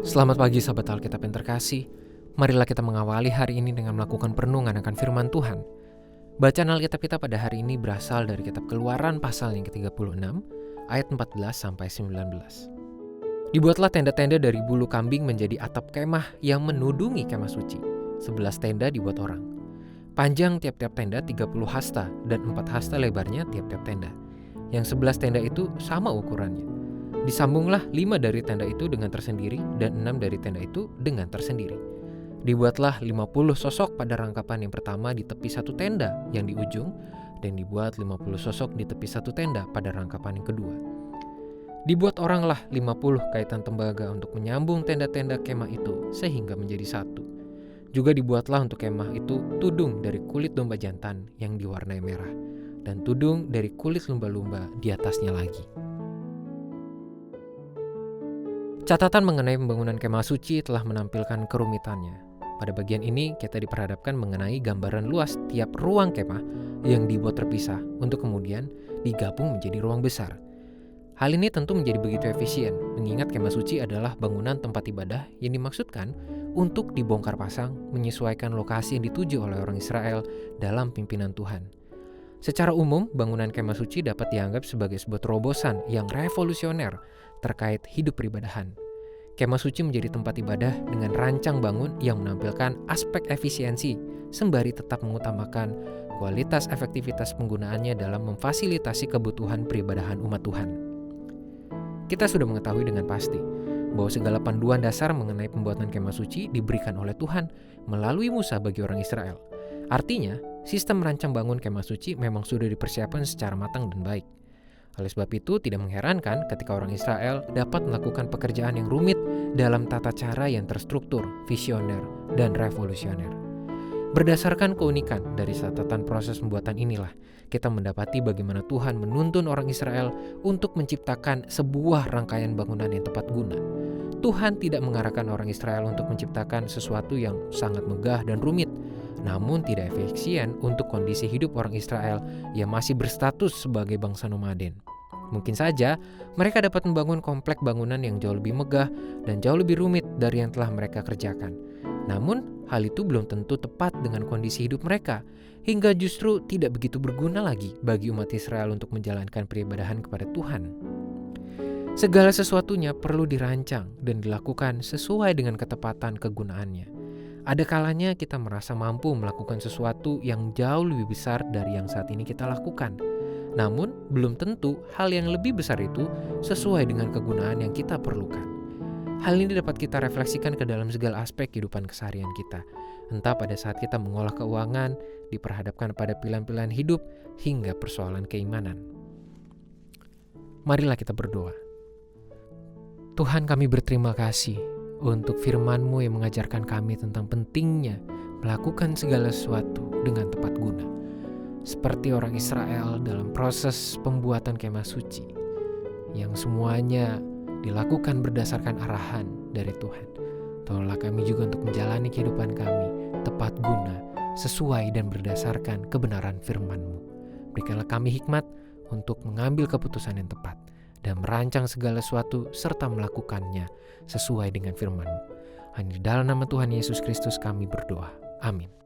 Selamat pagi sahabat Alkitab yang terkasih. Marilah kita mengawali hari ini dengan melakukan perenungan akan firman Tuhan. Bacaan Alkitab kita pada hari ini berasal dari kitab Keluaran pasal yang ke-36 ayat 14 sampai 19. Dibuatlah tenda-tenda dari bulu kambing menjadi atap kemah yang menudungi kemah suci. 11 tenda dibuat orang. Panjang tiap-tiap tenda 30 hasta dan 4 hasta lebarnya tiap-tiap tenda. Yang 11 tenda itu sama ukurannya. Disambunglah 5 dari tenda itu dengan tersendiri dan 6 dari tenda itu dengan tersendiri. Dibuatlah 50 sosok pada rangkapan yang pertama di tepi satu tenda yang di ujung, dan dibuat 50 sosok di tepi satu tenda pada rangkapan yang kedua. Dibuat oranglah 50 kaitan tembaga untuk menyambung tenda-tenda kemah itu sehingga menjadi satu. Juga dibuatlah untuk kemah itu tudung dari kulit domba jantan yang diwarnai merah, dan tudung dari kulit lumba-lumba di atasnya lagi. Catatan mengenai pembangunan kemah suci telah menampilkan kerumitannya. Pada bagian ini kita diperhadapkan mengenai gambaran luas tiap ruang kemah yang dibuat terpisah untuk kemudian digabung menjadi ruang besar. Hal ini tentu menjadi begitu efisien, mengingat kemah suci adalah bangunan tempat ibadah yang dimaksudkan untuk dibongkar pasang menyesuaikan lokasi yang dituju oleh orang Israel dalam pimpinan Tuhan. Secara umum, bangunan kemah suci dapat dianggap sebagai sebuah terobosan yang revolusioner terkait hidup peribadahan. Kemah suci menjadi tempat ibadah dengan rancang bangun yang menampilkan aspek efisiensi, sembari tetap mengutamakan kualitas efektivitas penggunaannya dalam memfasilitasi kebutuhan peribadahan umat Tuhan. Kita sudah mengetahui dengan pasti bahwa segala panduan dasar mengenai pembuatan kemah suci diberikan oleh Tuhan melalui Musa bagi orang Israel. Artinya, sistem merancang bangun kemah suci memang sudah dipersiapkan secara matang dan baik. Oleh sebab itu, tidak mengherankan ketika orang Israel dapat melakukan pekerjaan yang rumit dalam tata cara yang terstruktur, visioner, dan revolusioner. Berdasarkan keunikan dari catatan proses pembuatan inilah, kita mendapati bagaimana Tuhan menuntun orang Israel untuk menciptakan sebuah rangkaian bangunan yang tepat guna. Tuhan tidak mengarahkan orang Israel untuk menciptakan sesuatu yang sangat megah dan rumit, namun tidak efisien untuk kondisi hidup orang Israel yang masih berstatus sebagai bangsa nomaden. Mungkin saja mereka dapat membangun komplek bangunan yang jauh lebih megah dan jauh lebih rumit dari yang telah mereka kerjakan. Namun, hal itu belum tentu tepat dengan kondisi hidup mereka, hingga justru tidak begitu berguna lagi bagi umat Israel untuk menjalankan peribadahan kepada Tuhan. Segala sesuatunya perlu dirancang dan dilakukan sesuai dengan ketepatan kegunaannya. Ada kalanya kita merasa mampu melakukan sesuatu yang jauh lebih besar dari yang saat ini kita lakukan. Namun, belum tentu hal yang lebih besar itu sesuai dengan kegunaan yang kita perlukan. Hal ini dapat kita refleksikan ke dalam segala aspek kehidupan keseharian kita. Entah pada saat kita mengolah keuangan, diperhadapkan pada pilihan-pilihan hidup, hingga persoalan keimanan. Marilah kita berdoa. Tuhan, kami berterima kasih untuk firman-Mu yang mengajarkan kami tentang pentingnya melakukan segala sesuatu dengan tepat guna. Seperti orang Israel dalam proses pembuatan kemah suci, yang semuanya dilakukan berdasarkan arahan dari Tuhan. Tolonglah kami juga untuk menjalani kehidupan kami tepat guna, sesuai dan berdasarkan kebenaran firman-Mu. Berikanlah kami hikmat untuk mengambil keputusan yang tepat dan merancang segala sesuatu serta melakukannya sesuai dengan firman-Mu. Hanya di dalam nama Tuhan Yesus Kristus kami berdoa. Amin.